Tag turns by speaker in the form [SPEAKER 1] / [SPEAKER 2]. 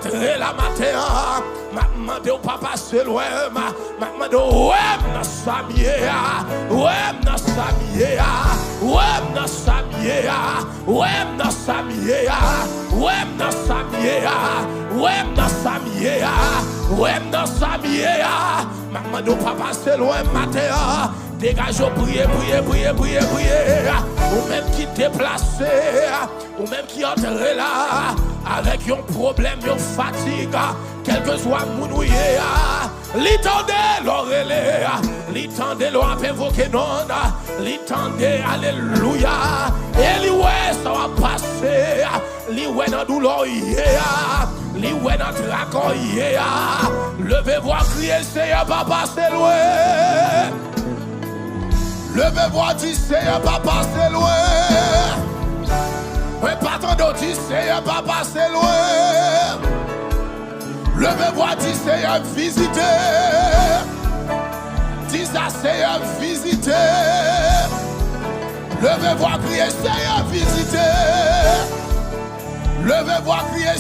[SPEAKER 1] entrer la matin, m'a demandé au papa c'est loin, m'a demandé ouais m'na samie, ouais m'na samie, ouais m'na samie, ouais m'na samie, ouais m'na samie, ouais m'na samie, ouais m'na samie, m'a demandé au papa c'est loin matin. Dégage, prier, prier, prier, prier, prier. Ou même qui déplacé, ou même qui entre là, avec un problème, une fatigue, quel que soit mon ouïe. L'étendez, l'orélé, l'étendez, l'on a évoqué non, l'étendez, alléluia. Et lui, ça va passer, lui, dans douleur, lui, dans tracon, levez-vous à crier, Seigneur, papa, c'est loin. Levez-vous, dit Seigneur, papa, c'est loin. Oui, patron d'eau, dit Seigneur, papa, c'est loin. Levez-vous, dit Seigneur, visitez. Dis à Seigneur, visitez. Levez-vous, crier, Seigneur, visitez. Levez-vous, crier.